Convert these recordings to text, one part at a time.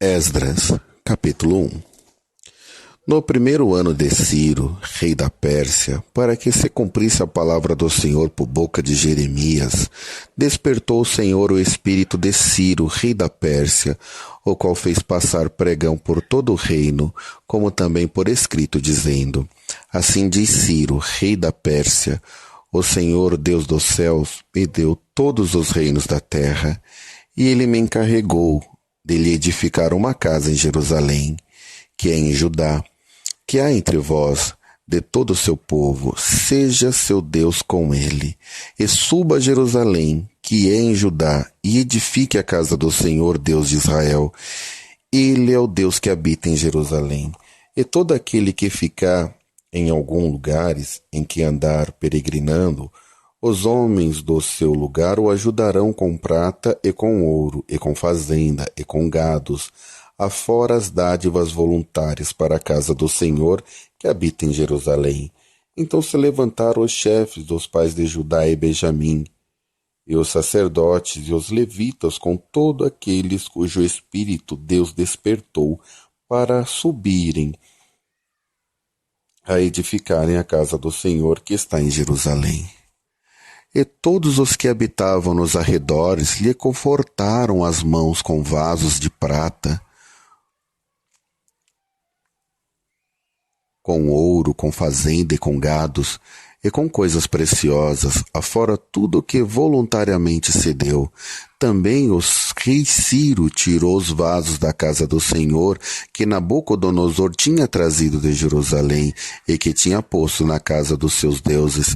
Esdras, capítulo 1. No primeiro ano de Ciro, rei da Pérsia, para que se cumprisse a palavra do Senhor por boca de Jeremias, despertou o Senhor o espírito de Ciro, rei da Pérsia, o qual fez passar pregão por todo o reino, como também por escrito, dizendo: Assim diz Ciro, rei da Pérsia: O Senhor, Deus dos céus, me deu todos os reinos da terra, e ele me encarregou de lhe edificar uma casa em Jerusalém, que é em Judá, que há entre vós, de todo o seu povo, seja seu Deus com ele, e suba a Jerusalém, que é em Judá, e edifique a casa do Senhor, Deus de Israel. Ele é o Deus que habita em Jerusalém. E todo aquele que ficar em algum lugares em que andar peregrinando, os homens do seu lugar o ajudarão com prata e com ouro, e com fazenda, e com gados, afora as dádivas voluntárias para a casa do Senhor que habita em Jerusalém. Então se levantaram os chefes dos pais de Judá e Benjamim, e os sacerdotes e os levitas, com todos aqueles cujo espírito Deus despertou, para subirem a edificarem a casa do Senhor que está em Jerusalém. E todos os que habitavam nos arredores lhe confortaram as mãos com vasos de prata, com ouro, com fazenda e com gados, e com coisas preciosas, afora tudo o que voluntariamente se deu. Também o rei Ciro tirou os vasos da casa do Senhor, que Nabucodonosor tinha trazido de Jerusalém, e que tinha posto na casa dos seus deuses.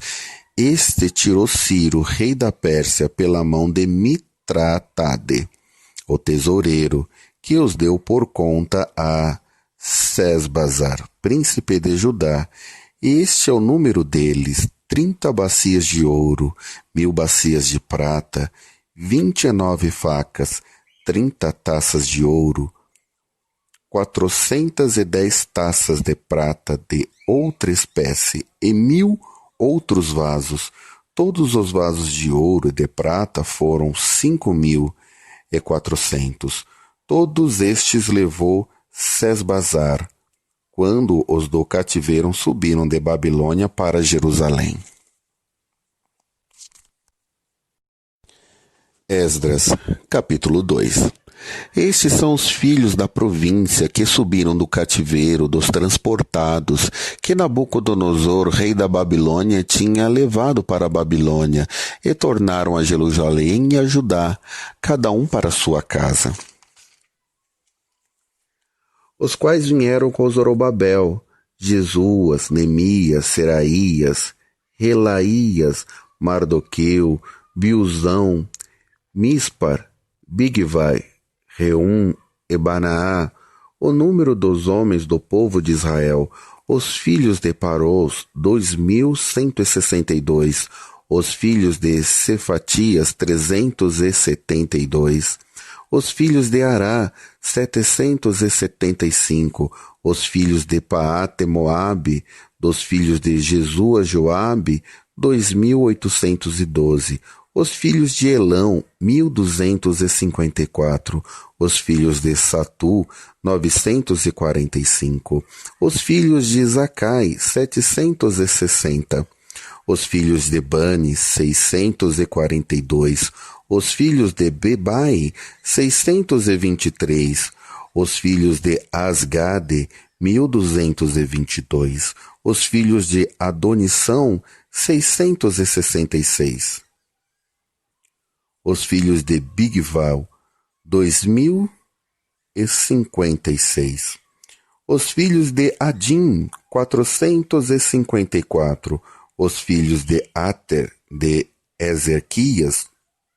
Este tirou Ciro, rei da Pérsia, pela mão de Mitratade, o tesoureiro, que os deu por conta a Sesbazar, príncipe de Judá. Este é o número deles: 30 bacias de ouro, 1000 bacias de prata, 29 facas, 30 taças de ouro, 410 taças de prata de outra espécie e 1000 outros vasos. Todos os vasos de ouro e de prata foram 5.400. Todos estes levou Sesbazar, quando os do cativeiro subiram de Babilônia para Jerusalém. Esdras, capítulo 2. Estes são os filhos da província que subiram do cativeiro dos transportados, que Nabucodonosor, rei da Babilônia, tinha levado para a Babilônia, e tornaram a Jerusalém e a Judá, cada um para sua casa. Os quais vieram com Zorobabel, Jesuas, Neemias, Seraías, Relaías, Mardoqueu, Bilzão, Mispar, Bigvai, Reum e Banaá, o número dos homens do povo de Israel, os filhos de Parós, 2.162, os filhos de Cefatias, 372, os filhos de Ará, 775, os filhos de Paate Moabe, dos filhos de Jesua Joabe, 2.812, os filhos de Elão, 1.254, os filhos de Satu, 945, os filhos de Zacai, 760, os filhos de Bani, 642, os filhos de Bebai, 623, os filhos de Asgade, 1.222, os filhos de Adonissão, 666, os filhos de Bigval, 2.056, os filhos de Adim, 454, os filhos de Ater, de Ezerquias,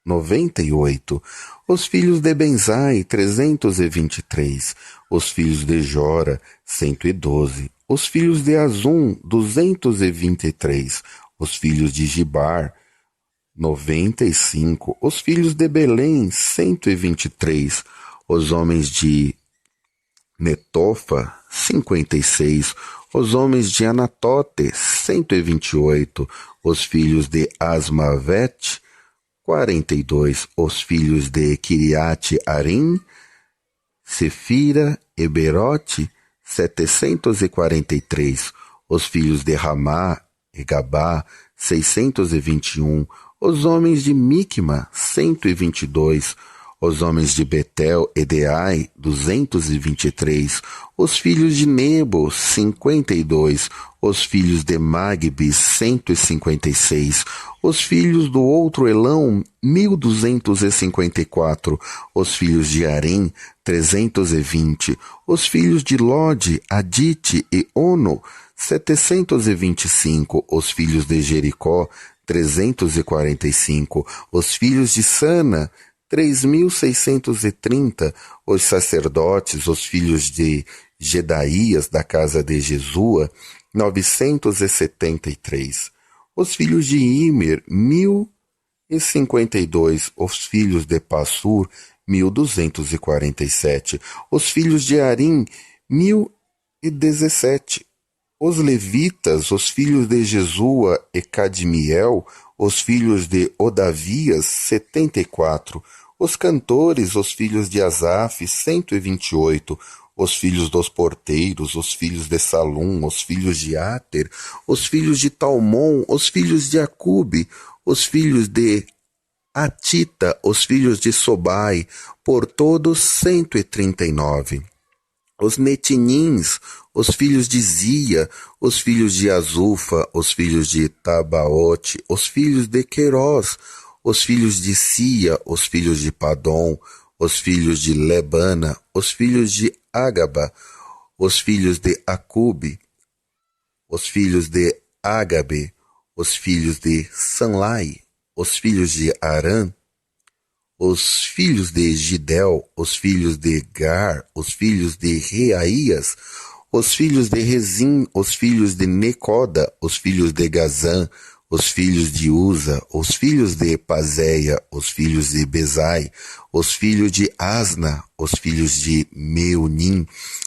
98, os filhos de Benzai, 323, os filhos de Jora, 112, os filhos de Azum, 223, os filhos de Gibar, 95, os filhos de Belém, 123, os homens de Netofa, 56, os homens de Anatote, 128, os filhos de Asmavet, 42, os filhos de Kiriate Arim, Sefira e Berote, 743. Os filhos de Ramá e Gabá, 621. Os homens de Micma, 122. Os homens de Betel e de Ai, 223. Os filhos de Nebo, 52. Os filhos de Magbe, 156. Os filhos do outro Elão, 1254. Os filhos de Arém, 320. Os filhos de Lode, Adite e Ono, 725. Os filhos de Jericó, 345. Os filhos de Sana, 3.630, os sacerdotes, os filhos de Gedaías, da casa de Jesua, 973, os filhos de Imer, 1.052, os filhos de Passur, 1.247, os filhos de Arim, 1.017, os levitas, os filhos de Jesua e Cadmiel, os filhos de Odavias, 74, os cantores, os filhos de Asaf, 128, os filhos dos porteiros, os filhos de Salum, os filhos de Ater, os filhos de Talmon, os filhos de Acube, os filhos de Atita, os filhos de Sobai, por todos 139. Os netinins, os filhos de Zia, os filhos de Azufa, os filhos de Tabaote, os filhos de Querós, os filhos de Sia, os filhos de Padom, os filhos de Lebana, os filhos de Agaba, os filhos de Acube, os filhos de Agabe, os filhos de Sanlai, os filhos de Arã, os filhos de Gidel, os filhos de Gar, os filhos de Reaías, os filhos de Rezim, os filhos de Necoda, os filhos de Gazã, os filhos de Uza, os filhos de Pazéia, os filhos de Bezai, os filhos de Asna, os filhos de Meunim,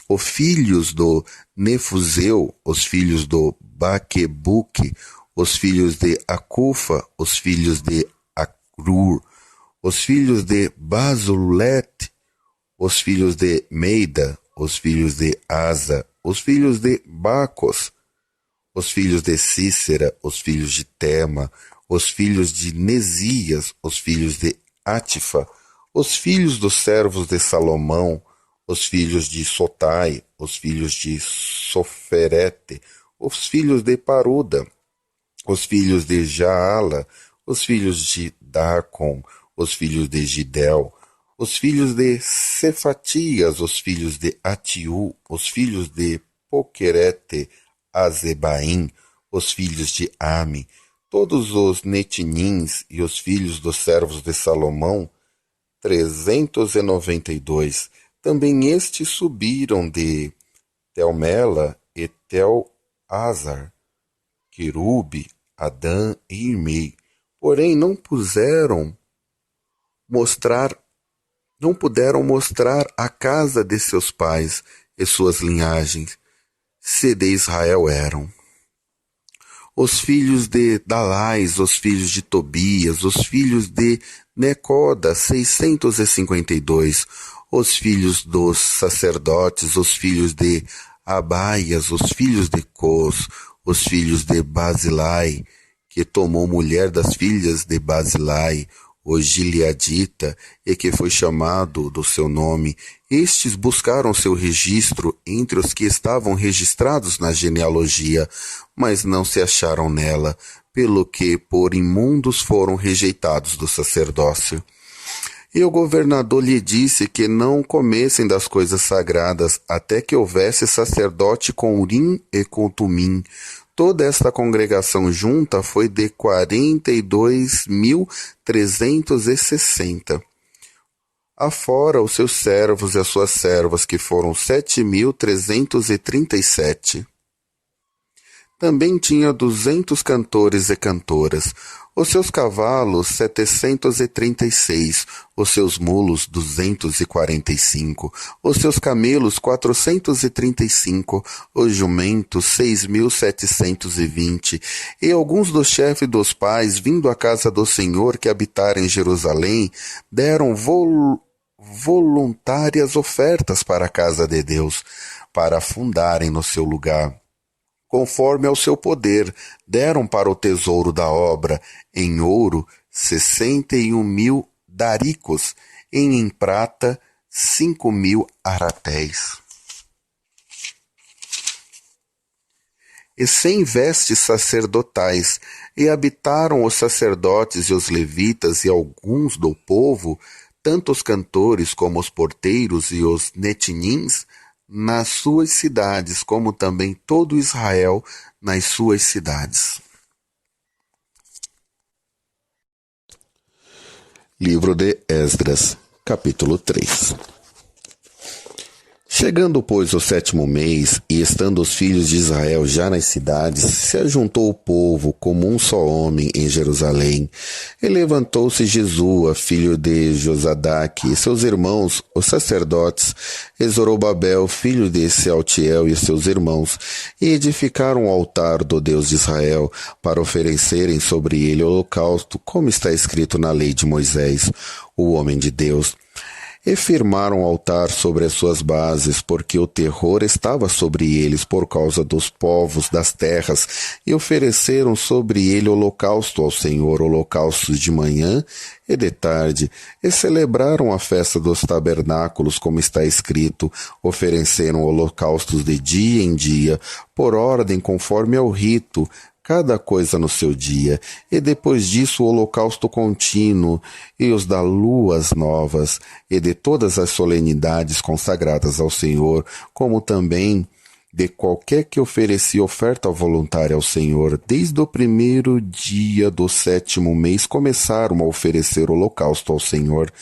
os filhos do Nefuseu, os filhos do Baquebuque, os filhos de Acufa, os filhos de Acrur, os filhos de Basulete, os filhos de Meida, os filhos de Asa, os filhos de Bacos, os filhos de Cícera, os filhos de Tema, os filhos de Nesias, os filhos de Atifa, os filhos dos servos de Salomão, os filhos de Sotai, os filhos de Soferete, os filhos de Paruda, os filhos de Jaala, os filhos de Darcon, os filhos de Gidel, os filhos de Cefatias, os filhos de Atiu, os filhos de Poquerete, Azebaim, os filhos de Ami, todos os netinins e os filhos dos servos de Salomão, 392. Também estes subiram de Telmela e Tel-Azar, Querube, Adã e Irmei, porém não puderam mostrar a casa de seus pais e suas linhagens, se de Israel eram. Os filhos de Dalais, os filhos de Tobias, os filhos de Necoda, 652, os filhos dos sacerdotes, os filhos de Abaias, os filhos de Cos, os filhos de Basilai, que tomou mulher das filhas de Basilai, o Gileadita, e que foi chamado do seu nome. Estes buscaram seu registro entre os que estavam registrados na genealogia, mas não se acharam nela, pelo que por imundos foram rejeitados do sacerdócio. E o governador lhe disse que não comessem das coisas sagradas, até que houvesse sacerdote com Urim e com Tumim. Toda esta congregação junta foi de 42.360. Afora os seus servos e as suas servas, que foram 7.337. Também tinha 200 cantores e cantoras, os seus cavalos 736, os seus mulos 245, os seus camelos 435, os jumentos 6.720, e alguns dos chefes dos pais, vindo à casa do Senhor que habitara em Jerusalém, deram voluntárias ofertas para a casa de Deus, para fundarem no seu lugar. Conforme ao seu poder, deram para o tesouro da obra, em ouro, 61.000 daricos, e em prata, 5.000 aratéis. E 100 vestes sacerdotais, e habitaram os sacerdotes e os levitas e alguns do povo, tanto os cantores como os porteiros e os netinins, nas suas cidades, como também todo Israel nas suas cidades. Livro de Esdras, capítulo 3. Chegando, pois, o 7º mês, e estando os filhos de Israel já nas cidades, se ajuntou o povo como um só homem em Jerusalém. E levantou-se Jesua, filho de Josadaque, e seus irmãos, os sacerdotes, e Zorobabel, filho de Sealtiel, e seus irmãos, e edificaram o altar do Deus de Israel, para oferecerem sobre ele holocausto, como está escrito na lei de Moisés, o homem de Deus. E firmaram o altar sobre as suas bases, porque o terror estava sobre eles por causa dos povos das terras, e ofereceram sobre ele holocausto ao Senhor, holocaustos de manhã e de tarde, e celebraram a festa dos tabernáculos, como está escrito, ofereceram holocaustos de dia em dia, por ordem conforme ao rito, cada coisa no seu dia, e depois disso o holocausto contínuo, e os da luas novas, e de todas as solenidades consagradas ao Senhor, como também de qualquer que oferecia oferta voluntária ao Senhor. Desde o primeiro dia do 7º mês começaram a oferecer holocausto ao Senhor.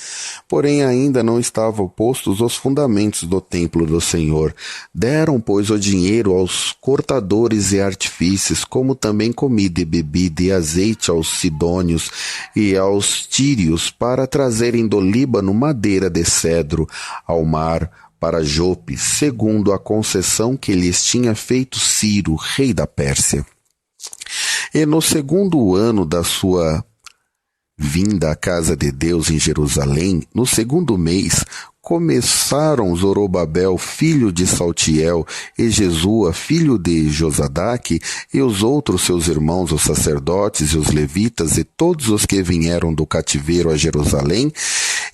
Porém ainda não estavam postos os fundamentos do templo do Senhor. Deram, pois, o dinheiro aos cortadores e artífices, como também comida e bebida e azeite aos sidônios e aos tírios, para trazerem do Líbano madeira de cedro ao mar, para Jope, segundo a concessão que lhes tinha feito Ciro, rei da Pérsia. E no 2º ano da sua vinda à casa de Deus em Jerusalém, no 2º mês, começaram Zorobabel, filho de Saltiel, e Jesua, filho de Josadaque, e os outros seus irmãos, os sacerdotes e os levitas, e todos os que vieram do cativeiro a Jerusalém,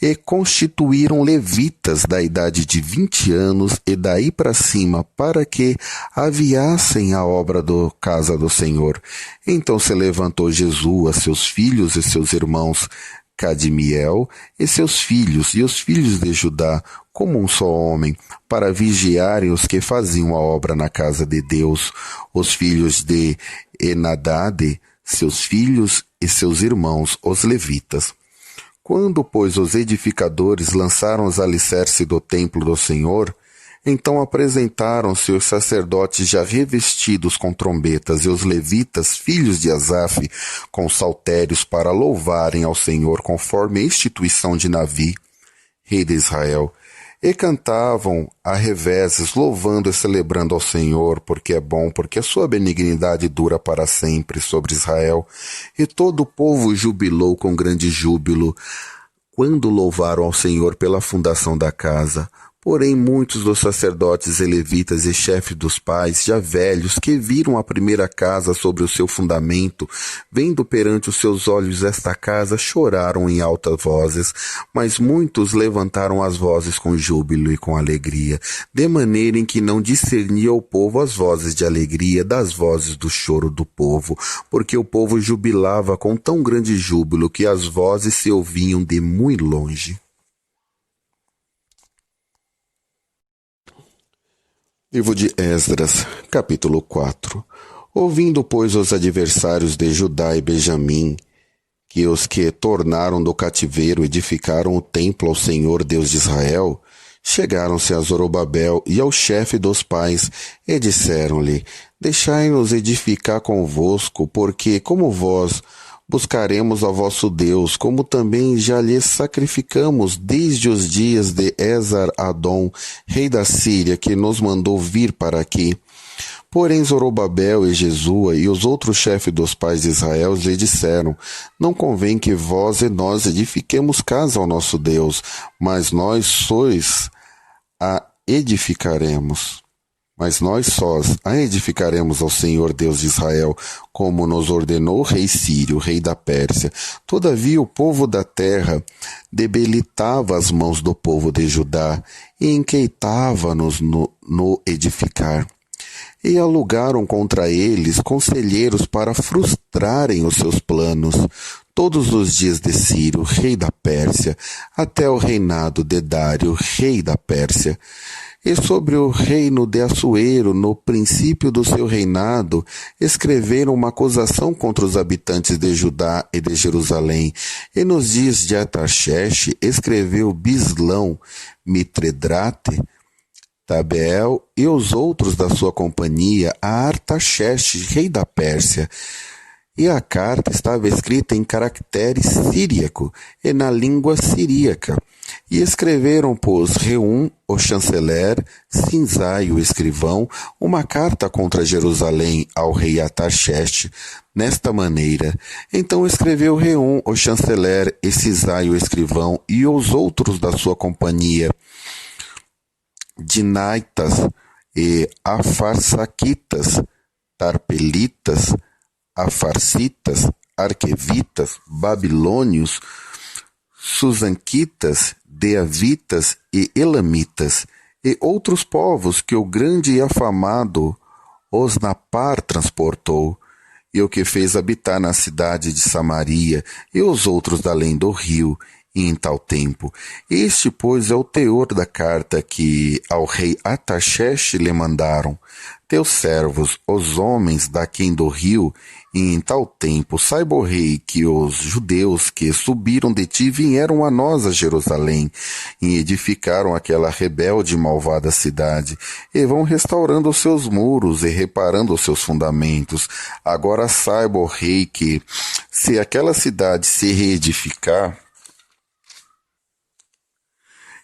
e constituíram levitas da idade de 20 anos e daí para cima, para que aviassem a obra da casa do Senhor. Então se levantou Jesua, seus filhos e seus irmãos, Cadmiel e seus filhos, e os filhos de Judá, como um só homem, para vigiarem os que faziam a obra na casa de Deus, os filhos de Enadade, seus filhos e seus irmãos, os levitas. Quando, pois, os edificadores lançaram os alicerces do templo do Senhor, então apresentaram-se os sacerdotes já revestidos com trombetas e os levitas, filhos de Asaf, com saltérios para louvarem ao Senhor conforme a instituição de Navi, rei de Israel, e cantavam a reveses, louvando e celebrando ao Senhor, porque é bom, porque a sua benignidade dura para sempre sobre Israel. E todo o povo jubilou com grande júbilo, quando louvaram ao Senhor pela fundação da casa. Porém, muitos dos sacerdotes e levitas e chefes dos pais, já velhos, que viram a primeira casa sobre o seu fundamento, vendo perante os seus olhos esta casa, choraram em altas vozes, mas muitos levantaram as vozes com júbilo e com alegria, de maneira em que não discernia o povo as vozes de alegria das vozes do choro do povo, porque o povo jubilava com tão grande júbilo que as vozes se ouviam de muito longe. Livro de Esdras, capítulo 4. Ouvindo, pois, os adversários de Judá e Benjamim, que os que tornaram do cativeiro edificaram o templo ao Senhor Deus de Israel, chegaram-se a Zorobabel e ao chefe dos pais, e disseram-lhe: Deixai-nos edificar convosco, porque, como vós, buscaremos a vosso Deus, como também já lhes sacrificamos desde os dias de Esar-Adom, rei da Síria, que nos mandou vir para aqui. Porém Zorobabel e Jesua e os outros chefes dos pais de Israel lhe disseram: Não convém que vós e nós edifiquemos casa ao nosso Deus, mas nós sós a edificaremos. Mas nós sós a edificaremos ao Senhor Deus de Israel, como nos ordenou o rei Sírio, rei da Pérsia. Todavia o povo da terra debilitava as mãos do povo de Judá e inquietava-nos no edificar. E alugaram contra eles conselheiros para frustrarem os seus planos, todos os dias de Ciro, rei da Pérsia, até o reinado de Dário, rei da Pérsia. E sobre o reino de Assuero, no princípio do seu reinado, escreveram uma acusação contra os habitantes de Judá e de Jerusalém. E nos dias de Artaxerxes escreveu Bislão, Mitredrate, Tabeel e os outros da sua companhia a Artaxerxes, rei da Pérsia. E a carta estava escrita em caractere síriaco e na língua siríaca. E escreveram, pois, Reum, o chanceler, Sinzai, o escrivão, uma carta contra Jerusalém ao rei Artaxerxes, nesta maneira. Então escreveu Reum, o chanceler, e Sinzai, o escrivão, e os outros da sua companhia, Dinaitas e Afarsaquitas, Tarpelitas, Afarsitas, Arquevitas, Babilônios, Susanquitas, Deavitas e Elamitas, e outros povos que o grande e afamado Osnapar transportou, e o que fez habitar na cidade de Samaria, e os outros da além do rio, e em tal tempo. Este, pois, é o teor da carta que ao rei Artaxerxes lhe mandaram. Teus servos, os homens daquém do rio, e em tal tempo, saiba o rei que os judeus que subiram de ti vieram a nós a Jerusalém, e edificaram aquela rebelde e malvada cidade, e vão restaurando os seus muros e reparando os seus fundamentos. Agora saiba o rei que, se aquela cidade se reedificar,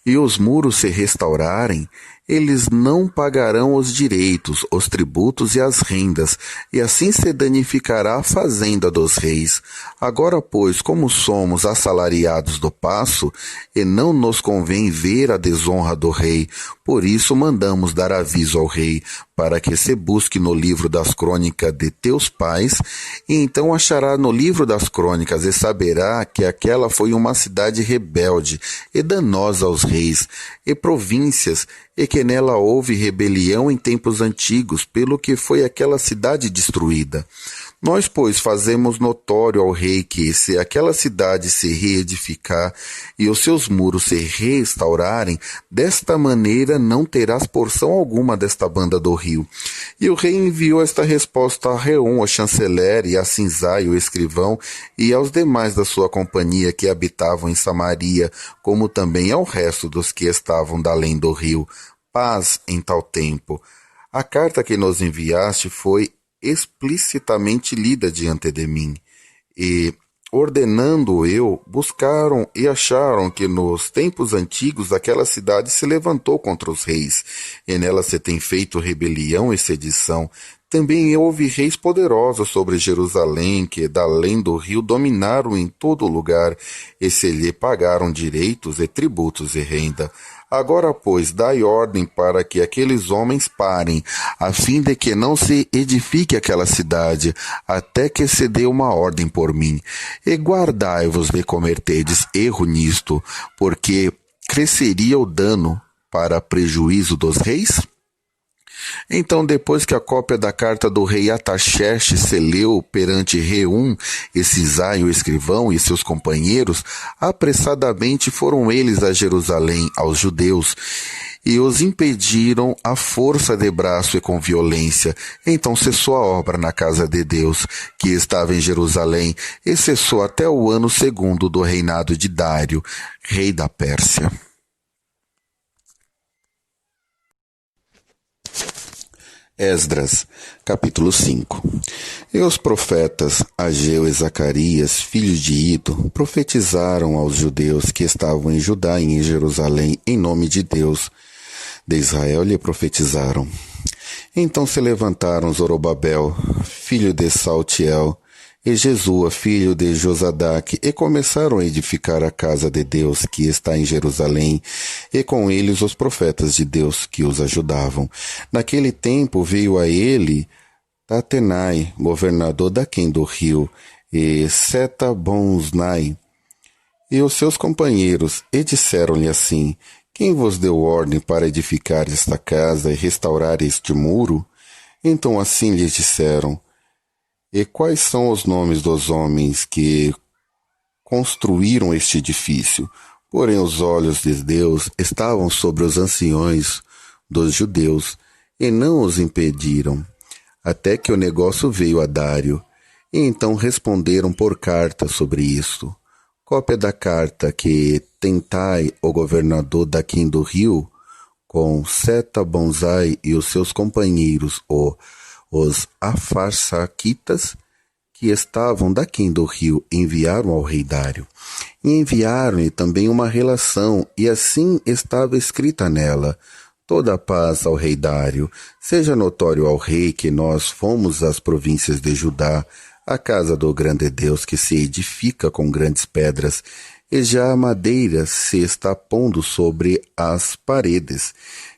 e os muros se restaurarem, eles não pagarão os direitos, os tributos e as rendas, e assim se danificará a fazenda dos reis. Agora, pois, como somos assalariados do paço, e não nos convém ver a desonra do rei, por isso mandamos dar aviso ao rei, para que se busque no livro das crônicas de teus pais, e então achará no livro das crônicas e saberá que aquela foi uma cidade rebelde e danosa aos reis e províncias, e que nela houve rebelião em tempos antigos, pelo que foi aquela cidade destruída. Nós, pois, fazemos notório ao rei que, se aquela cidade se reedificar e os seus muros se restaurarem, desta maneira não terás porção alguma desta banda do rio. E o rei enviou esta resposta a Reum, o chanceler, e a Sinzai, o escrivão, e aos demais da sua companhia que habitavam em Samaria, como também ao resto dos que estavam da além do rio. Paz em tal tempo. A carta que nos enviaste foi explicitamente lida diante de mim, e, ordenando eu, buscaram e acharam que nos tempos antigos aquela cidade se levantou contra os reis, e nela se tem feito rebelião e sedição. Também houve reis poderosos sobre Jerusalém, que da além do rio dominaram em todo lugar, e se lhe pagaram direitos e tributos e renda. Agora, pois, dai ordem para que aqueles homens parem, a fim de que não se edifique aquela cidade, até que se dê uma ordem por mim. E guardai-vos de cometerdes erro nisto, porque cresceria o dano para prejuízo dos reis? Então, depois que a cópia da carta do rei Artaxerxes se leu perante Reum e Sinzai, o escrivão, e seus companheiros, apressadamente foram eles a Jerusalém, aos judeus, e os impediram à força de braço e com violência. Então cessou a obra na casa de Deus, que estava em Jerusalém, e cessou até o ano 2º do reinado de Dário, rei da Pérsia. Esdras, capítulo 5. E os profetas Ageu e Zacarias, filhos de Ido, profetizaram aos judeus que estavam em Judá e em Jerusalém em nome de Deus. De Israel lhe profetizaram: Então se levantaram Zorobabel, filho de Saltiel, e Jesua, filho de Josadaque, e começaram a edificar a casa de Deus que está em Jerusalém, e com eles os profetas de Deus que os ajudavam. Naquele tempo veio a ele Tatenai, governador daquém do rio, e Setabonznai, e os seus companheiros, e disseram-lhe assim: quem vos deu ordem para edificar esta casa e restaurar este muro? Então assim lhes disseram: e quais são os nomes dos homens que construíram este edifício? Porém os olhos de Deus estavam sobre os anciões dos judeus, e não os impediram, até que o negócio veio a Dário, e então responderam por carta sobre isto. Cópia da carta que Tentai, o governador daquém do rio, com Setabonzai e os seus companheiros, os Afarsaquitas, que estavam daquém do rio, enviaram ao rei Dário. E enviaram-lhe também uma relação, e assim estava escrita nela: toda a paz ao rei Dário. Seja notório ao rei que nós fomos às províncias de Judá, a casa do grande Deus que se edifica com grandes pedras, e já a madeira se está pondo sobre as paredes.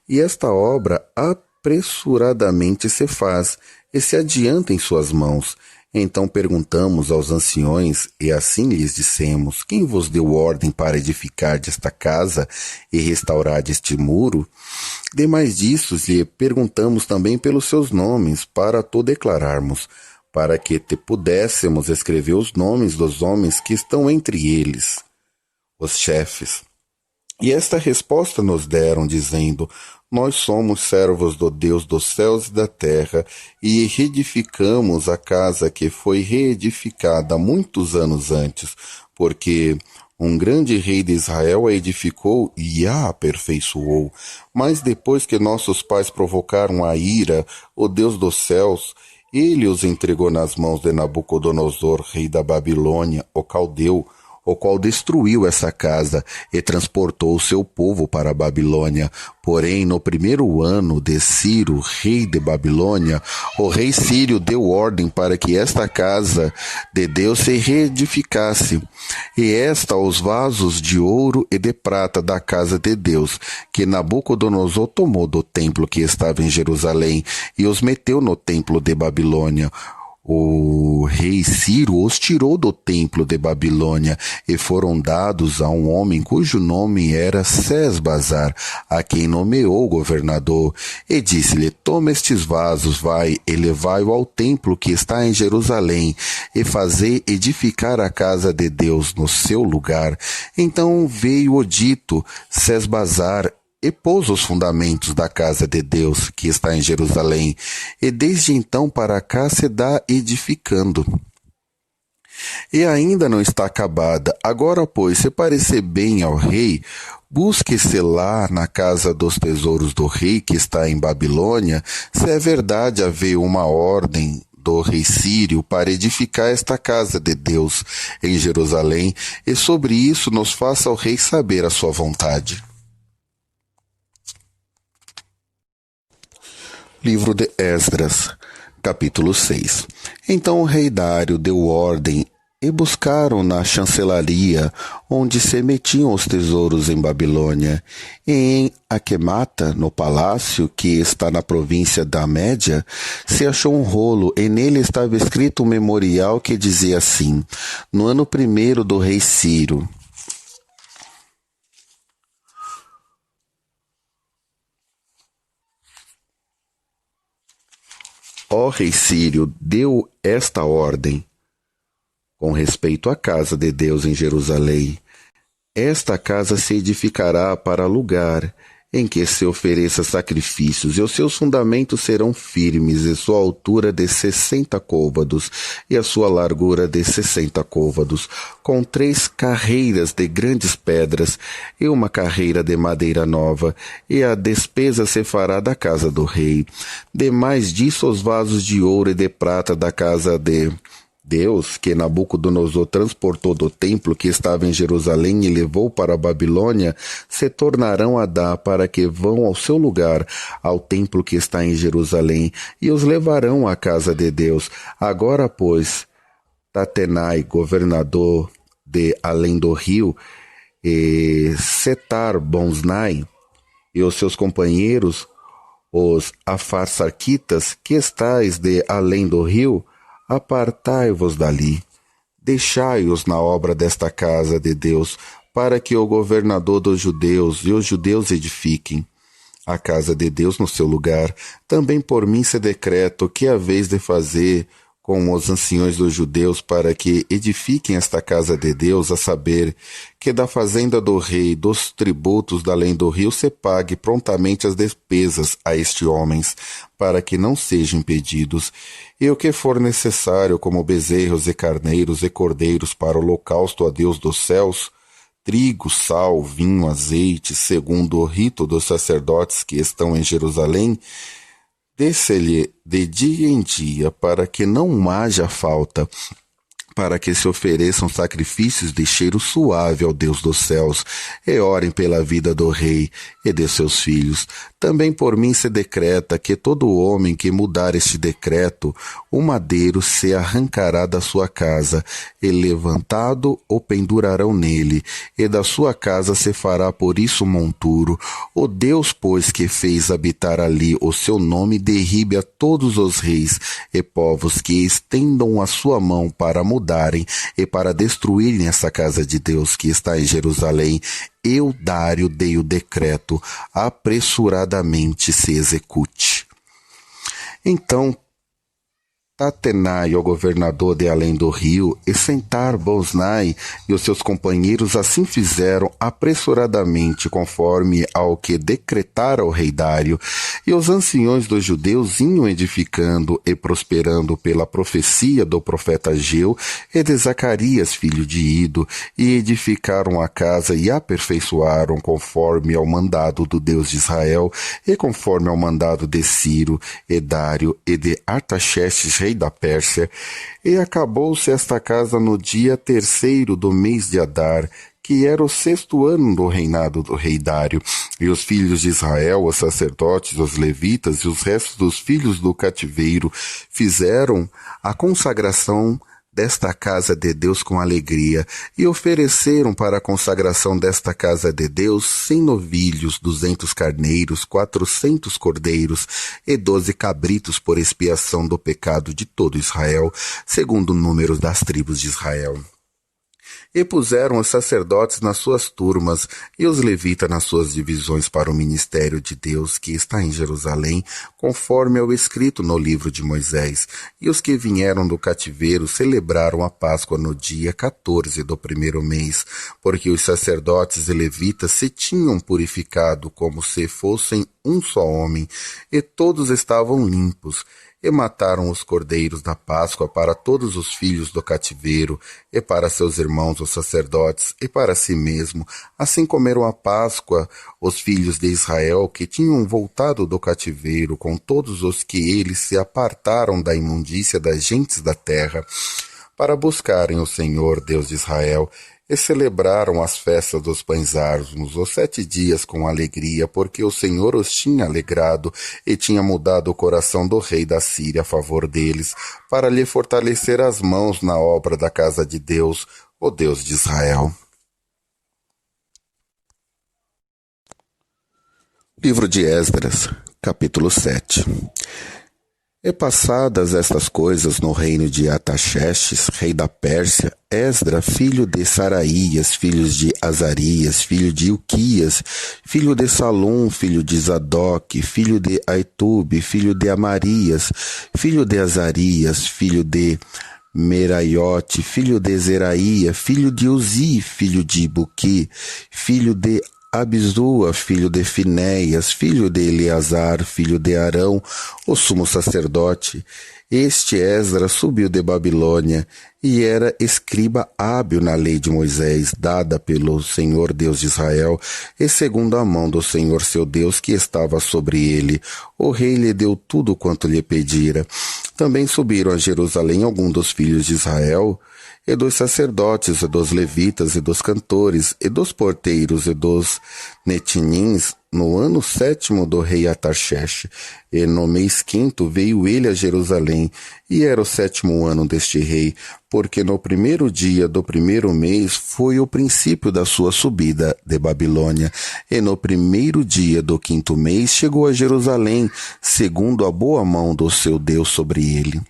E esta obra apressuradamente se faz, e se adianta em suas mãos. Então perguntamos aos anciões, e assim lhes dissemos: quem vos deu ordem para edificar esta casa e restaurar este muro? Demais disso, lhe perguntamos também pelos seus nomes, para to declararmos, para que te pudéssemos escrever os nomes dos homens que estão entre eles, os chefes. E esta resposta nos deram, dizendo: nós somos servos do Deus dos céus e da terra, e reedificamos a casa que foi reedificada muitos anos antes, porque um grande rei de Israel a edificou e a aperfeiçoou. Mas depois que nossos pais provocaram a ira, o Deus dos céus, ele os entregou nas mãos de Nabucodonosor, rei da Babilônia, o caldeu, o qual destruiu essa casa e transportou o seu povo para a Babilônia. Porém, no primeiro ano de Ciro, rei de Babilônia, o rei Sírio deu ordem para que esta casa de Deus se reedificasse, e esta os vasos de ouro e de prata da casa de Deus, que Nabucodonosor tomou do templo que estava em Jerusalém, e os meteu no templo de Babilônia. O rei Ciro os tirou do templo de Babilônia e foram dados a um homem cujo nome era Sesbazar, a quem nomeou governador, e disse-lhe: toma estes vasos, vai e levai-o ao templo que está em Jerusalém, e fazei edificar a casa de Deus no seu lugar. Então veio o dito Sesbazar e pôs os fundamentos da casa de Deus, que está em Jerusalém, e desde então para cá se dá edificando. E ainda não está acabada. Agora, pois, se parecer bem ao rei, busque-se lá na casa dos tesouros do rei, que está em Babilônia, se é verdade haver uma ordem do rei Sírio para edificar esta casa de Deus em Jerusalém, e sobre isso nos faça o rei saber a sua vontade. Livro de Esdras, capítulo 6. Então o rei Dário deu ordem, e buscaram na chancelaria, onde se metiam os tesouros em Babilônia, e em Aquemata, no palácio, que está na província da Média, se achou um rolo, e nele estava escrito um memorial que dizia assim: no ano 1º do rei Ciro, ó rei Sírio, deu esta ordem com respeito à casa de Deus em Jerusalém: esta casa se edificará para lugar em que se ofereça sacrifícios, e os seus fundamentos serão firmes, e sua altura de 60 côvados, e a sua largura de 60 côvados, com 3 carreiras de grandes pedras, e uma carreira de madeira nova, e a despesa se fará da casa do rei. Demais disso, os vasos de ouro e de prata da casa de Deus, que Nabucodonosor transportou do templo que estava em Jerusalém e levou para a Babilônia, se tornarão a dar para que vão ao seu lugar, ao templo que está em Jerusalém, e os levarão à casa de Deus. Agora, pois, Tatenai, governador de além do rio, e Setar-Boznai e os seus companheiros, os afarsarquitas, que estáis de além do rio, apartai-vos dali, deixai-os na obra desta casa de Deus, para que o governador dos judeus e os judeus edifiquem a casa de Deus no seu lugar. Também por mim se decreto que haveis de fazer com os anciões dos judeus para que edifiquem esta casa de Deus, a saber, que da fazenda do rei, dos tributos da além do rio, se pague prontamente as despesas a estes homens, para que não sejam impedidos, e o que for necessário, como bezerros e carneiros e cordeiros para o holocausto a Deus dos céus, trigo, sal, vinho, azeite, segundo o rito dos sacerdotes que estão em Jerusalém, dê-se-lhe de dia em dia, para que não haja falta, para que se ofereçam sacrifícios de cheiro suave ao Deus dos céus, e orem pela vida do rei e de seus filhos. Também por mim se decreta que todo homem que mudar este decreto, o madeiro se arrancará da sua casa, e levantado o pendurarão nele, e da sua casa se fará por isso monturo. O Deus, pois, que fez habitar ali o seu nome, derribe a todos os reis e povos que estendam a sua mão para mudarem e para destruírem essa casa de Deus que está em Jerusalém. Eu, Dário, dei o decreto, apressuradamente se execute. Então, Tatenai, o governador de além do rio, e Setar-Boznai e os seus companheiros assim fizeram apressuradamente, conforme ao que decretara o rei Dário, e os anciões dos judeus iam edificando e prosperando pela profecia do profeta Ageu e de Zacarias, filho de Ido, e edificaram a casa e aperfeiçoaram conforme ao mandado do Deus de Israel, e conforme ao mandado de Ciro, e Dário, e de Artaxerxes, rei da Pérsia, e acabou-se esta casa no dia 3º do mês de Adar, que era o 6º ano do reinado do rei Dário. E os filhos de Israel, os sacerdotes, os levitas e os restos dos filhos do cativeiro fizeram a consagração desta casa de Deus com alegria, e ofereceram para a consagração desta casa de Deus 100 novilhos, 200 carneiros, 400 cordeiros e 12 cabritos por expiação do pecado de todo Israel, segundo o número das tribos de Israel. E puseram os sacerdotes nas suas turmas e os levitas nas suas divisões para o ministério de Deus que está em Jerusalém, conforme ao escrito no livro de Moisés. E os que vieram do cativeiro celebraram a Páscoa no dia 14 do 1º mês, porque os sacerdotes e levitas se tinham purificado como se fossem um só homem, e todos estavam limpos. E mataram os cordeiros da Páscoa para todos os filhos do cativeiro, e para seus irmãos os sacerdotes, e para si mesmo. Assim comeram a Páscoa os filhos de Israel, que tinham voltado do cativeiro, com todos os que eles se apartaram da imundícia das gentes da terra, para buscarem o Senhor, Deus de Israel, e celebraram as festas dos pães asmos, os 7 dias com alegria, porque o Senhor os tinha alegrado e tinha mudado o coração do rei da Síria a favor deles, para lhe fortalecer as mãos na obra da casa de Deus, o Deus de Israel. Livro de Esdras, capítulo 7. E passadas estas coisas no reino de Artaxerxes, rei da Pérsia, Esdra, filho de Saraías, filho de Azarias, filho de Ilquias, filho de Salum, filho de Zadok, filho de Aitube, filho de Amarias, filho de Azarias, filho de Meraiote, filho de Zeraía, filho de Uzi, filho de Buqui, filho de Abisua, filho de Finéias, filho de Eleazar, filho de Arão, o sumo sacerdote. Este Esdras subiu de Babilônia e era escriba hábil na lei de Moisés, dada pelo Senhor Deus de Israel, e segundo a mão do Senhor seu Deus que estava sobre ele. O rei lhe deu tudo quanto lhe pedira. Também subiram a Jerusalém alguns dos filhos de Israel, e dos sacerdotes, e dos levitas, e dos cantores, e dos porteiros, e dos netinins, no ano 7º do rei Artaxerxes, e no mês 5º veio ele a Jerusalém, e era o 7º ano deste rei, porque no primeiro dia do primeiro mês foi o princípio da sua subida de Babilônia, e no primeiro dia do 5º mês chegou a Jerusalém, segundo a boa mão do seu Deus sobre ele.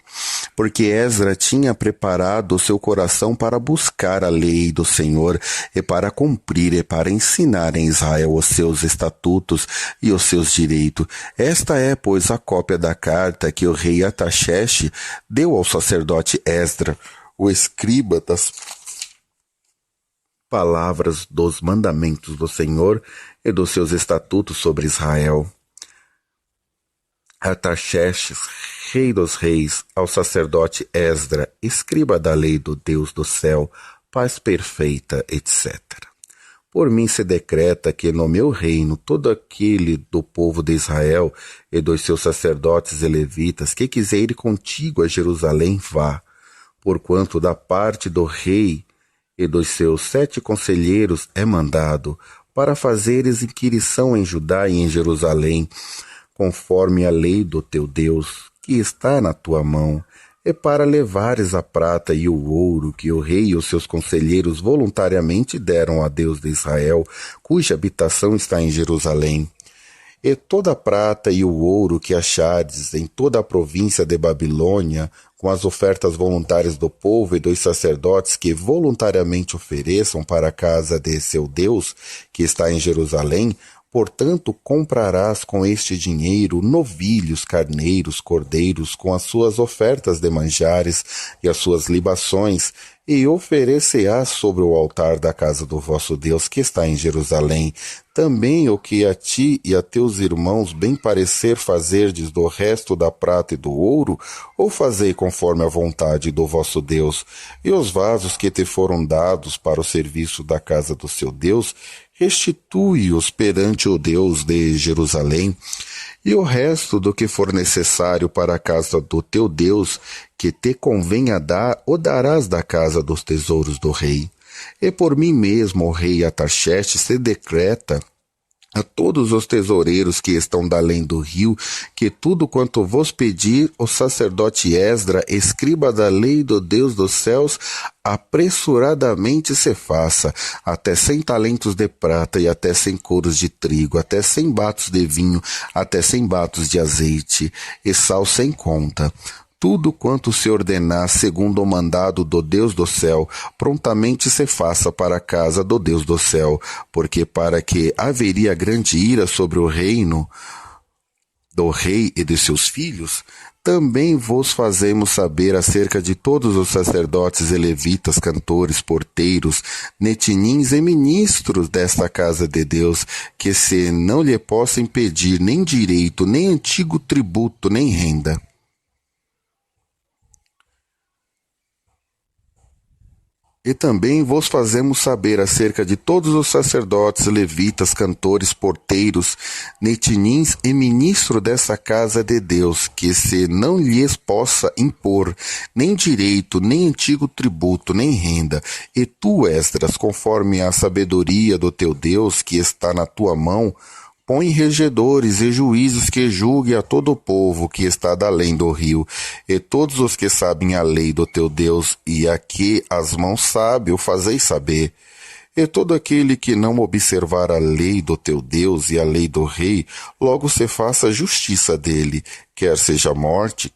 Porque Esdra tinha preparado o seu coração para buscar a lei do Senhor e para cumprir e para ensinar em Israel os seus estatutos e os seus direitos. Esta é, pois, a cópia da carta que o rei Artaxerxes deu ao sacerdote Esdra, o escriba das palavras dos mandamentos do Senhor e dos seus estatutos sobre Israel. Artaxerxes, rei dos reis, ao sacerdote Esdra, escriba da lei do Deus do céu, paz perfeita, etc. Por mim se decreta que no meu reino todo aquele do povo de Israel e dos seus sacerdotes e levitas que quiser ir contigo a Jerusalém vá, porquanto da parte do rei e dos seus 7 conselheiros é mandado para fazeres inquirição em Judá e em Jerusalém, conforme a lei do teu Deus, que está na tua mão, e para levares a prata e o ouro que o rei e os seus conselheiros voluntariamente deram a Deus de Israel, cuja habitação está em Jerusalém. E toda a prata e o ouro que achares em toda a província de Babilônia, com as ofertas voluntárias do povo e dos sacerdotes que voluntariamente ofereçam para a casa de seu Deus, que está em Jerusalém, portanto, comprarás com este dinheiro novilhos, carneiros, cordeiros, com as suas ofertas de manjares e as suas libações, e oferecerás sobre o altar da casa do vosso Deus, que está em Jerusalém, também o que a ti e a teus irmãos bem parecer fazerdes do resto da prata e do ouro, ou fazei conforme a vontade do vosso Deus, e os vasos que te foram dados para o serviço da casa do seu Deus, restitui-os perante o Deus de Jerusalém, e o resto do que for necessário para a casa do teu Deus, que te convenha dar, o darás da casa dos tesouros do rei. E por mim mesmo, o rei Artaxerxes, se decreta a todos os tesoureiros que estão da além do rio, que tudo quanto vos pedir, o sacerdote Esdra, escriba da lei do Deus dos céus, apressuradamente se faça, até 100 talentos de prata e até 100 coros de trigo, até 100 batos de vinho, até 100 batos de azeite, e sal sem conta. Tudo quanto se ordenar segundo o mandado do Deus do céu, prontamente se faça para a casa do Deus do céu, porque para que haveria grande ira sobre o reino do rei e de seus filhos, também vos fazemos saber acerca de todos os sacerdotes e levitas, cantores, porteiros, netinins e ministros desta casa de Deus, que se não lhe possa impedir nem direito, nem antigo tributo, nem renda. E também vos fazemos saber acerca de todos os sacerdotes, levitas, cantores, porteiros, netinins e ministros dessa casa de Deus, que se não lhes possa impor nem direito, nem antigo tributo, nem renda. E tu, Esdras, conforme a sabedoria do teu Deus, que está na tua mão, põe regedores e juízes que julguem a todo o povo que está da além do rio, e todos os que sabem a lei do teu Deus, e a que as mãos sabem, o fazeis saber. E todo aquele que não observar a lei do teu Deus e a lei do rei, logo se faça justiça dele, quer seja morte,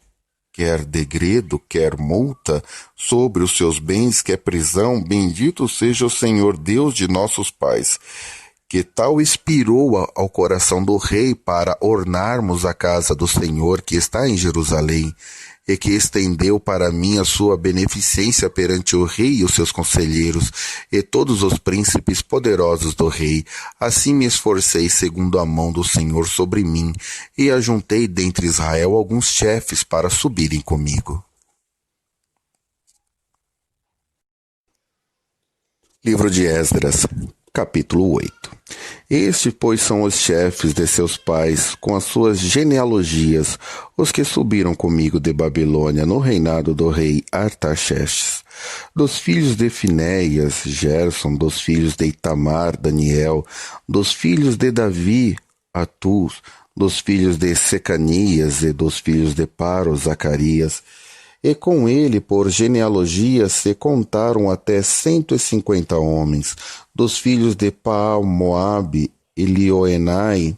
quer degredo, quer multa, sobre os seus bens, quer prisão, bendito seja o Senhor Deus de nossos pais, que tal inspirou ao coração do rei para ornarmos a casa do Senhor que está em Jerusalém, e que estendeu para mim a sua beneficência perante o rei e os seus conselheiros, e todos os príncipes poderosos do rei. Assim me esforcei segundo a mão do Senhor sobre mim, e ajuntei dentre Israel alguns chefes para subirem comigo. Livro de Esdras. Capítulo 8. Estes, pois, são os chefes de seus pais, com as suas genealogias, os que subiram comigo de Babilônia no reinado do rei Artaxerxes. Dos filhos de Finéias, Gerson; dos filhos de Itamar, Daniel; dos filhos de Davi, Atus; dos filhos de Secanias e dos filhos de Paro, Zacarias. E com ele, por genealogia, se contaram até 150 homens. Dos filhos de Paal-Moabe, Elioenai,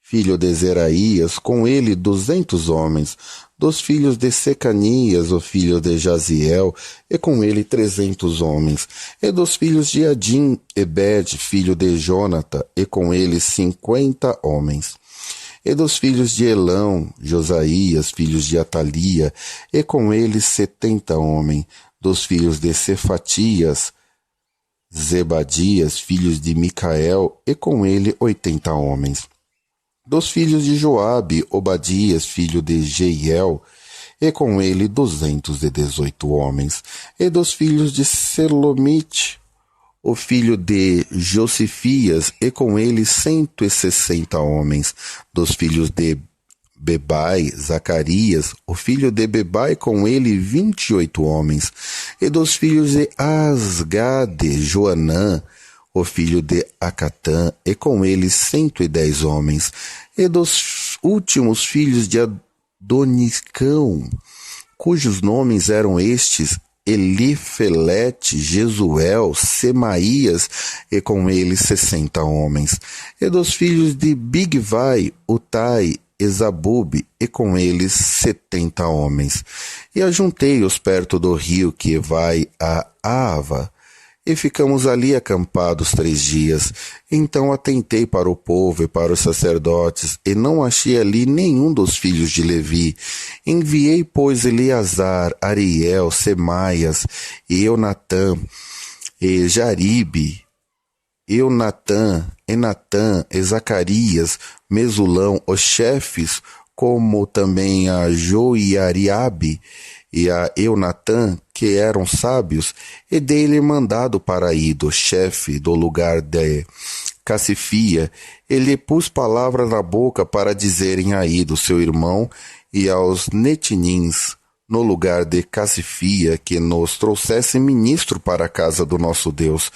filho de Zeraías, com ele 200 homens. Dos filhos de Secanias, o filho de Jaziel, e com ele 300 homens. E dos filhos de Adim, Ebed, filho de Jonata, e com ele 50 homens. E dos filhos de Elão, Josaías, filhos de Atalia, e com eles 70 homens. Dos filhos de Cefatias, Zebadias, filhos de Micael, e com ele 80 homens. Dos filhos de Joabe, Obadias, filho de Jeiel, e com ele 218 homens. E dos filhos de Selomite, o filho de Josifias, e com ele 160 homens. Dos filhos de Bebai, Zacarias, o filho de Bebai, com ele 28 homens. E dos filhos de Asgade, Joanã, o filho de Acatã, e com ele 110 homens. E dos últimos filhos de Adonicão, cujos nomes eram estes: Elifelete, Jesuel, Semaías, e com eles 60 homens. E dos filhos de Bigvai, Utai, Ezabube, e com eles 70 homens. E ajuntei-os perto do rio que vai a Ava, e ficamos ali acampados 3 dias. Então atentei para o povo e para os sacerdotes, e não achei ali nenhum dos filhos de Levi. Enviei, pois, Eleazar, Ariel, Semaias, e Eunatã, e Jaribe, Eunatã, Enatã, e Zacarias, Mesulão, os chefes, como também a Joiariabe e a Eunatã, que eram sábios, e dei-lhe mandado para Ido, chefe do lugar de Cassifia. Ele pus palavras na boca para dizerem a Ido, seu irmão, e aos Netinins, no lugar de Cassifia, que nos trouxesse ministro para a casa do nosso Deus.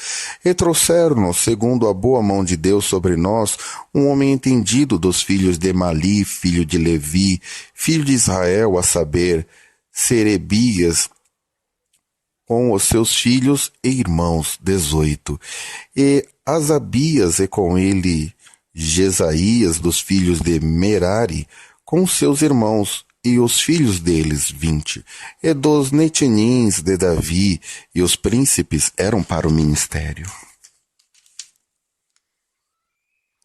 E trouxeram-nos, segundo a boa mão de Deus sobre nós, um homem entendido dos filhos de Mali, filho de Levi, filho de Israel, a saber, Serebias, com os seus filhos e irmãos, 18. E Asabias, e com ele Jesaías, dos filhos de Merari, com seus irmãos, e os filhos deles, 20. E dos Netinins de Davi, e os príncipes eram para o ministério.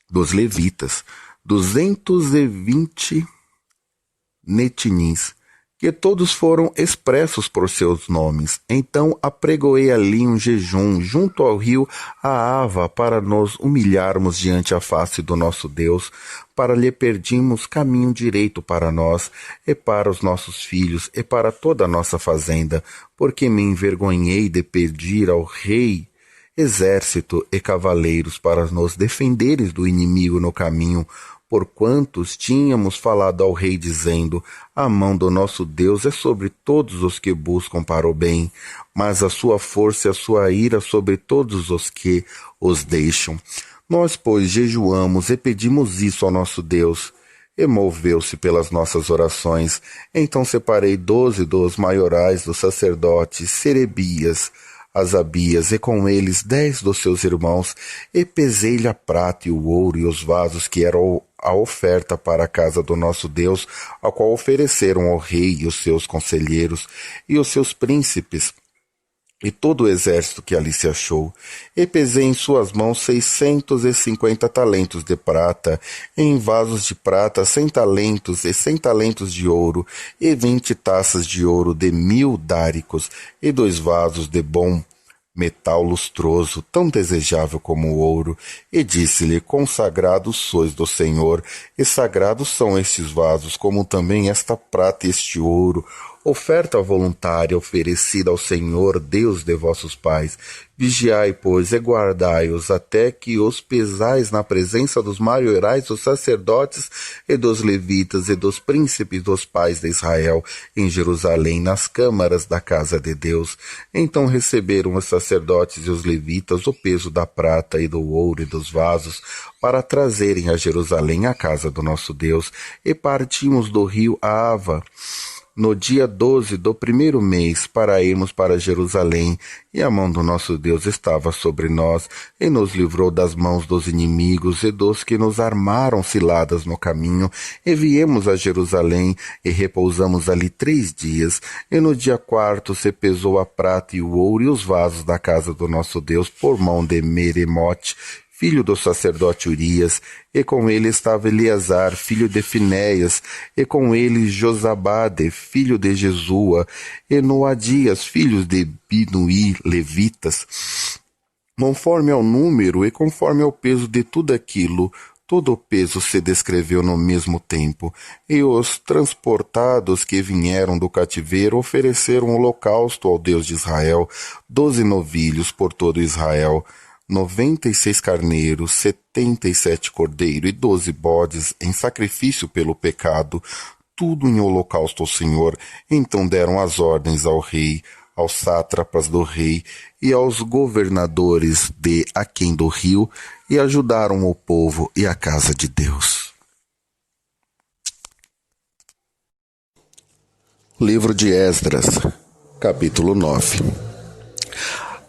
Dos levitas, 220 Netinins, que todos foram expressos por seus nomes. Então apregoei ali um jejum junto ao rio Aava, para nos humilharmos diante a face do nosso Deus, para lhe pedirmos caminho direito para nós, e para os nossos filhos, e para toda a nossa fazenda, porque me envergonhei de pedir ao rei exército e cavaleiros para nos defenderes do inimigo no caminho, porquanto tínhamos falado ao rei, dizendo: a mão do nosso Deus é sobre todos os que buscam para o bem, mas a sua força e a sua ira sobre todos os que os deixam. Nós, pois, jejuamos e pedimos isso ao nosso Deus, e moveu-se pelas nossas orações. Então separei 12 dos maiorais dos sacerdotes, Serebias, Asabias, e com eles 10 dos seus irmãos, e pesei-lhe a prata e o ouro e os vasos que eram a oferta para a casa do nosso Deus, a qual ofereceram ao rei e os seus conselheiros e os seus príncipes, e todo o exército que ali se achou. E pesei em suas mãos 650 talentos de prata, em vasos de prata 100 talentos e 100 talentos de ouro, e 20 taças de ouro de 1000 dáricos, e 2 vasos de bom metal lustroso, tão desejável como o ouro. E disse-lhe: consagrados sois do Senhor, e sagrados são estes vasos, como também esta prata e este ouro, oferta voluntária oferecida ao Senhor, Deus de vossos pais. Vigiai, pois, e guardai-os, até que os pesais na presença dos maiorais, dos sacerdotes e dos levitas e dos príncipes dos pais de Israel, em Jerusalém, nas câmaras da casa de Deus. Então receberam os sacerdotes e os levitas o peso da prata e do ouro e dos vasos, para trazerem a Jerusalém a casa do nosso Deus, e partimos do rio Ava, no dia 12 do primeiro mês, para irmos para Jerusalém, e a mão do nosso Deus estava sobre nós, e nos livrou das mãos dos inimigos e dos que nos armaram ciladas no caminho, e viemos a Jerusalém, e repousamos ali 3 dias, e no dia 4 se pesou a prata e o ouro e os vasos da casa do nosso Deus por mão de Meremote, filho do sacerdote Urias, e com ele estava Eleazar, filho de Finéias, e com ele Josabade, filho de Jesua, e Noadias, filhos de Binuí, levitas. Conforme ao número e conforme ao peso de tudo aquilo, todo o peso se descreveu no mesmo tempo, e os transportados que vieram do cativeiro ofereceram holocausto ao Deus de Israel, 12 novilhos por todo Israel, 96 carneiros, 77 cordeiros e 12 bodes em sacrifício pelo pecado, tudo em holocausto ao Senhor. Então deram as ordens ao rei, aos sátrapas do rei e aos governadores de aquém do rio, e ajudaram o povo e a casa de Deus. Livro de Esdras, capítulo 9.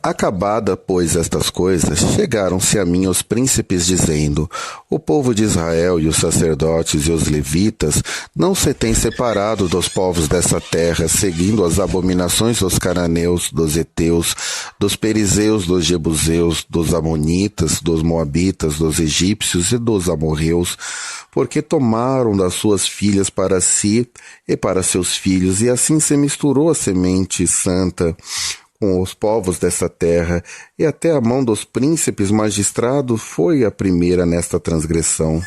Acabada, pois, estas coisas, chegaram-se a mim os príncipes, dizendo: o povo de Israel e os sacerdotes e os levitas não se têm separado dos povos dessa terra, seguindo as abominações dos cananeus, dos heteus, dos perizeus, dos jebuseus, dos amonitas, dos moabitas, dos egípcios e dos amorreus, porque tomaram das suas filhas para si e para seus filhos, e assim se misturou a semente santa com os povos dessa terra, e até a mão dos príncipes magistrados foi a primeira nesta transgressão.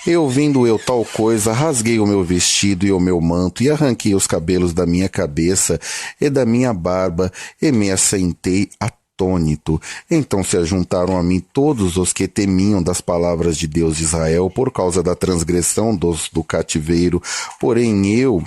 E ouvindo eu tal coisa, rasguei o meu vestido e o meu manto, e arranquei os cabelos da minha cabeça e da minha barba, e me assentei atônito. Então se ajuntaram a mim todos os que temiam das palavras de Deus de Israel, por causa da transgressão do cativeiro. Porém eu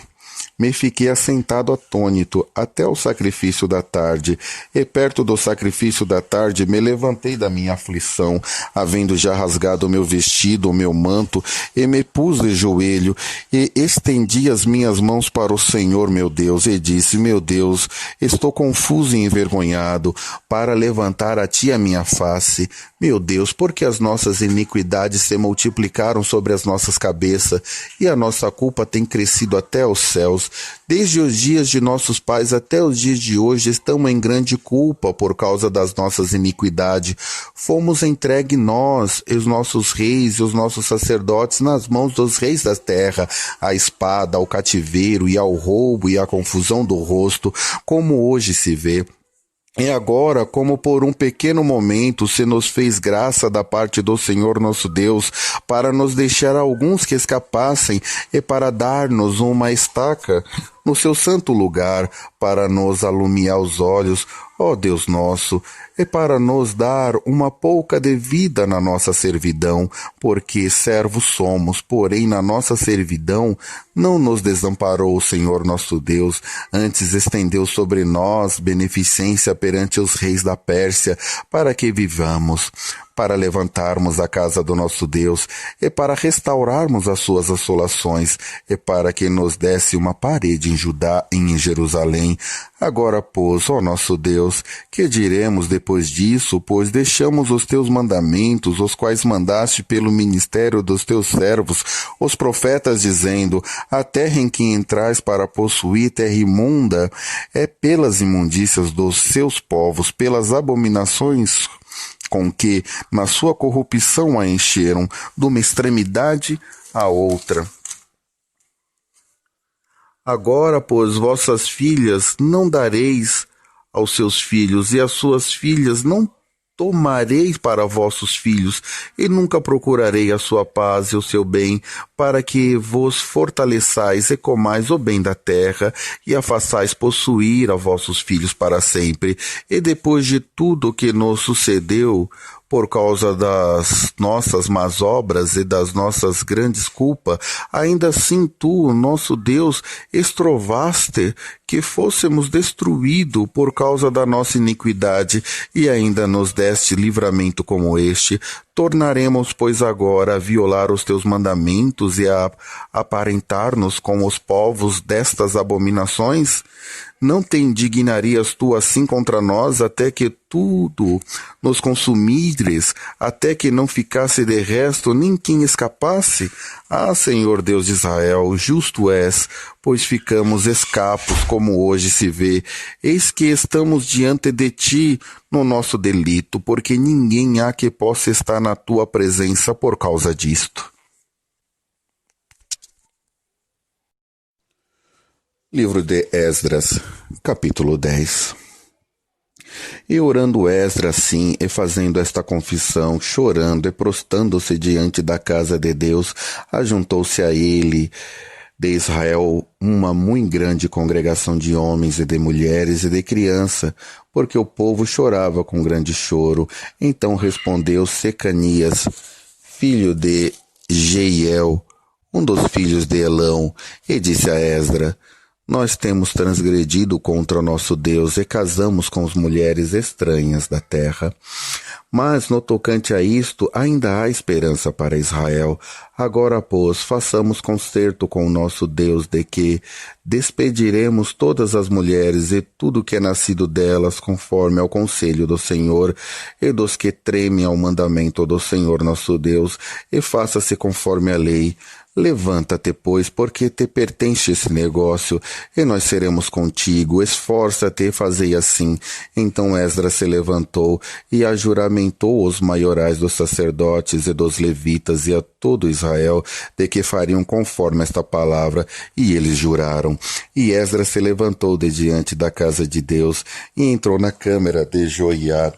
me fiquei assentado atônito até o sacrifício da tarde, e perto do sacrifício da tarde me levantei da minha aflição, havendo já rasgado o meu vestido, o meu manto, e me pus de joelho, e estendi as minhas mãos para o Senhor meu Deus, e disse: meu Deus, estou confuso e envergonhado, para levantar a ti a minha face. Meu Deus, porque as nossas iniquidades se multiplicaram sobre as nossas cabeças, e a nossa culpa tem crescido até os céus. Desde os dias de nossos pais até os dias de hoje estamos em grande culpa por causa das nossas iniquidades. Fomos entregue nós, e os nossos reis e os nossos sacerdotes, nas mãos dos reis da terra, à espada, ao cativeiro e ao roubo e à confusão do rosto, como hoje se vê. E agora, como por um pequeno momento se nos fez graça da parte do Senhor nosso Deus, para nos deixar alguns que escapassem, e para dar-nos uma estaca no seu santo lugar, para nos alumiar os olhos, ó Deus nosso, e para nos dar uma pouca de vida na nossa servidão, porque servos somos, porém na nossa servidão não nos desamparou o Senhor nosso Deus, antes estendeu sobre nós beneficência perante os reis da Pérsia, para que vivamos, para levantarmos a casa do nosso Deus, e para restaurarmos as suas assolações, e para que nos desse uma parede em Judá e em Jerusalém. Agora, pois, ó nosso Deus, que diremos depois disso, pois deixamos os teus mandamentos, os quais mandaste pelo ministério dos teus servos, os profetas, dizendo: a terra em que entrais para possuir, terra imunda, é pelas imundícias dos seus povos, pelas abominações com que na sua corrupção a encheram, de uma extremidade à outra. Agora, pois, vossas filhas não dareis aos seus filhos, e as suas filhas não tomarei para vossos filhos, e nunca procurarei a sua paz e o seu bem, para que vos fortaleçais e comais o bem da terra, e a façais possuir a vossos filhos para sempre. E depois de tudo o que nos sucedeu, por causa das nossas más obras e das nossas grandes culpas, ainda assim tu, nosso Deus, estrovaste que fôssemos destruídos por causa da nossa iniquidade, e ainda nos deste livramento como este. Tornaremos, pois, agora a violar os teus mandamentos e a aparentar-nos com os povos destas abominações? Não te indignarias tu assim contra nós, até que tudo nos consumires, até que não ficasse de resto nem quem escapasse? Ah, Senhor Deus de Israel, justo és, pois ficamos escapos, como hoje se vê. Eis que estamos diante de ti no nosso delito, porque ninguém há que possa estar na tua presença por causa disto. Livro de Esdras, capítulo 10. E orando Esdras assim, e fazendo esta confissão, chorando e prostando-se diante da casa de Deus, ajuntou-se a ele de Israel uma muito grande congregação de homens e de mulheres e de criança, porque o povo chorava com grande choro. Então respondeu Secanias, filho de Jeiel, um dos filhos de Elão, e disse a Esdras: nós temos transgredido contra o nosso Deus e casamos com as mulheres estranhas da terra. Mas no tocante a isto, ainda há esperança para Israel. Agora, pois, façamos concerto com o nosso Deus, de que despediremos todas as mulheres e tudo que é nascido delas, conforme ao conselho do Senhor e dos que tremem ao mandamento do Senhor nosso Deus, e faça-se conforme a lei. Levanta-te, pois, porque te pertence esse negócio, e nós seremos contigo. Esforça-te e fazei assim. Então Esdras se levantou e ajuramentou os maiorais dos sacerdotes e dos levitas e a todo Israel, de que fariam conforme esta palavra, e eles juraram. E Esdras se levantou de diante da casa de Deus e entrou na câmara de Joiada,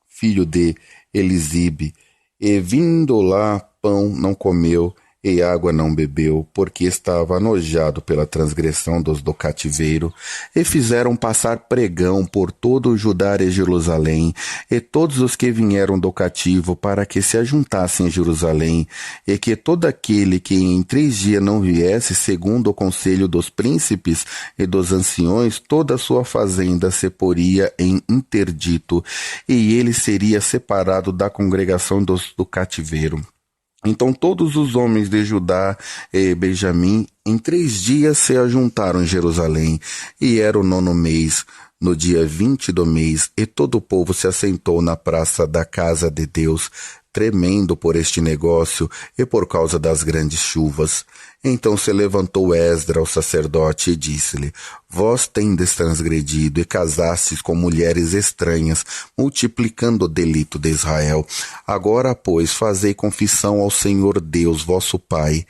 filho de Elisibe, e vindo lá pão não comeu, e água não bebeu, porque estava anojado pela transgressão dos do cativeiro, e fizeram passar pregão por todo o Judá e Jerusalém, e todos os que vieram do cativo, para que se ajuntassem em Jerusalém, e que todo aquele que em 3 dias não viesse, segundo o conselho dos príncipes e dos anciões, toda a sua fazenda se poria em interdito, e ele seria separado da congregação dos do cativeiro. Então todos os homens de Judá e Benjamim em 3 dias se ajuntaram em Jerusalém, e era o 9º mês, no dia 20 do mês, e todo o povo se assentou na praça da casa de Deus, tremendo por este negócio e por causa das grandes chuvas. Então se levantou Esdras, o sacerdote, e disse-lhe: vós tendes transgredido e casastes com mulheres estranhas, multiplicando o delito de Israel. Agora, pois, fazei confissão ao Senhor Deus, vosso Pai,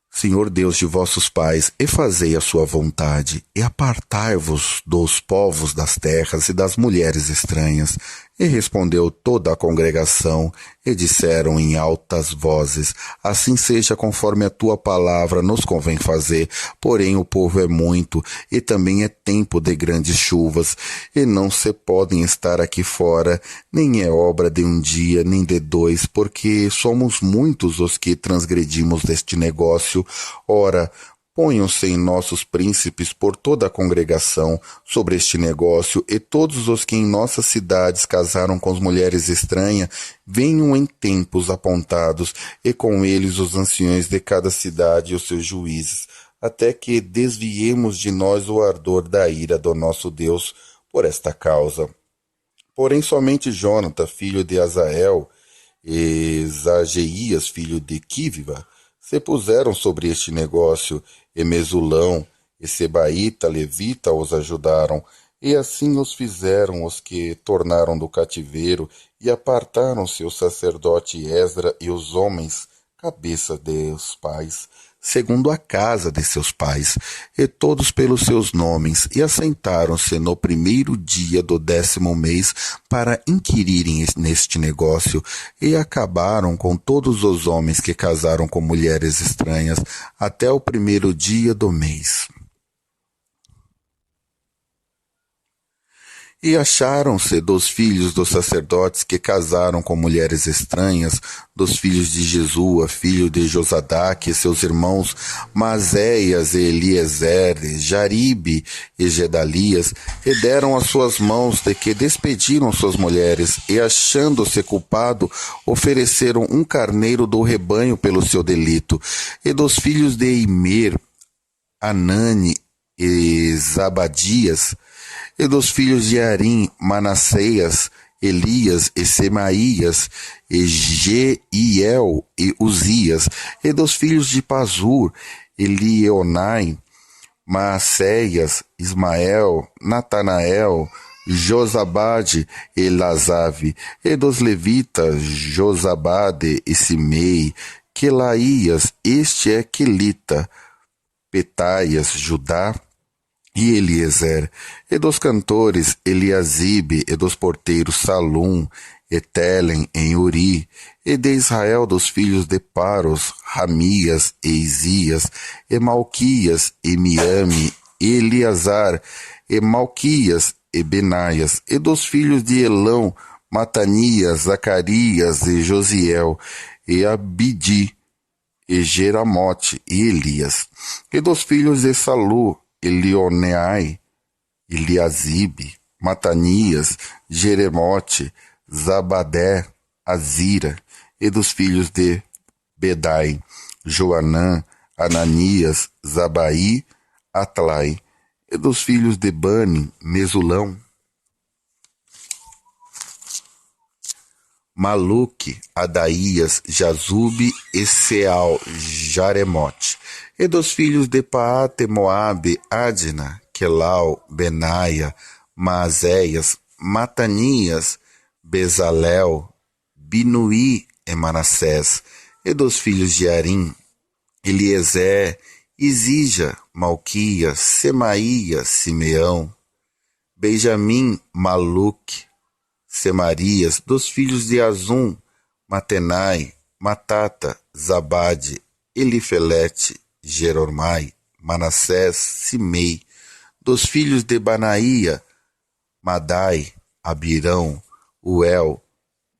Senhor Deus de vossos pais, e fazei a sua vontade, e apartai-vos dos povos das terras e das mulheres estranhas. E respondeu toda a congregação, e disseram em altas vozes: assim seja conforme a tua palavra nos convém fazer. Porém o povo é muito, e também é tempo de grandes chuvas, e não se podem estar aqui fora, nem é obra de um dia, nem de 2, porque somos muitos os que transgredimos deste negócio. Ora, ponham-se em nossos príncipes por toda a congregação sobre este negócio, e todos os que em nossas cidades casaram com as mulheres estranhas, venham em tempos apontados, e com eles os anciões de cada cidade e os seus juízes, até que desviemos de nós o ardor da ira do nosso Deus por esta causa. Porém somente Jonatã, filho de Azael, e Zageias, filho de Quiviva, se puseram sobre este negócio, e Mesulão e Sebaíta, levita, os ajudaram, e assim os fizeram os que tornaram do cativeiro, e apartaram-se o sacerdote Esdras e os homens, cabeça dos pais. segundo a casa de seus pais, e todos pelos seus nomes, e assentaram-se no primeiro dia do 10º mês para inquirirem neste negócio, e acabaram com todos os homens que casaram com mulheres estranhas até o primeiro dia do mês. E acharam-se dos filhos dos sacerdotes que casaram com mulheres estranhas, dos filhos de Jesua, filho de Josadaque, e seus irmãos Maséias e Eliezer, Jaribe e Gedalias, e deram as suas mãos de que despediram suas mulheres, e achando-se culpado, ofereceram um carneiro do rebanho pelo seu delito. E dos filhos de Imer, Anani e Zabadias, e dos filhos de Arim, Manasseias, Elias e Semaías, e Jeiel e Uzias, e dos filhos de Pazur, Elionai, Maacéias, Ismael, Natanael, Josabade e Lazave, e dos levitas, Josabade e Simei, Quelaías, este é Quelita, Petaias, Judá, e Eliezer, e dos cantores Eliasibe, e dos porteiros Salum, e Telem em Uri, e de Israel dos filhos de Paros, Ramias e Isias, e Malquias e Miame, e Eleazar, e Malquias e Benaias, e dos filhos de Elão, Matanias, Zacarias e Josiel, e Abidi, e Jeramote e Elias, e dos filhos de Salu, Elioneai, Eliasibe, Matanias, Jeremote, Zabadé, Azira, e dos filhos de Bedai, Joanã, Ananias, Zabai, Atlai, e dos filhos de Bani, Mesulão, Maluque, Adaías, Jazube e Seal, Jaremote, e dos filhos de Paate, Moabe, Adna, Quelau, Benaia, Maazéias, Matanias, Bezalel, Binuí e Manassés, e dos filhos de Arim, Eliezer, Isija, Malquias, Semaías, Simeão, Benjamim, Maluque, Semarias, dos filhos de Azum, Matenai, Matata, Zabade, Elifelete, Jeromai, Manassés, Simei, dos filhos de Banaía, Madai, Abirão, Uel,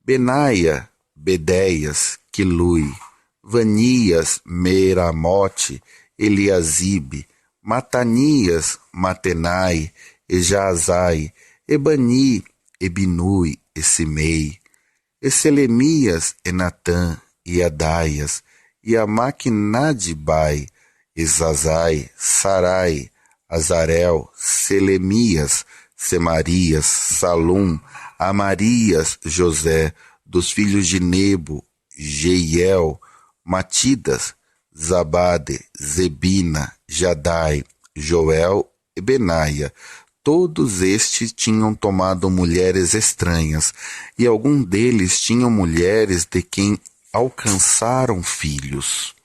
Benaia, Bedeias, Quilui, Vanias, Meramote, Eliasibe, Matanias, Matenai, e Jaazai, Ebani, Ebinui, e Simei, e Selemias, e Natã, e Adaias, e Amaquinadibai, e Zazai, Sarai, Azarel, Selemias, Semarias, Salum, Amarias, José, dos filhos de Nebo, Jeiel, Matidas, Zabade, Zebina, Jadai, Joel e Benaia. Todos estes tinham tomado mulheres estranhas, e alguns deles tinham mulheres de quem alcançaram filhos.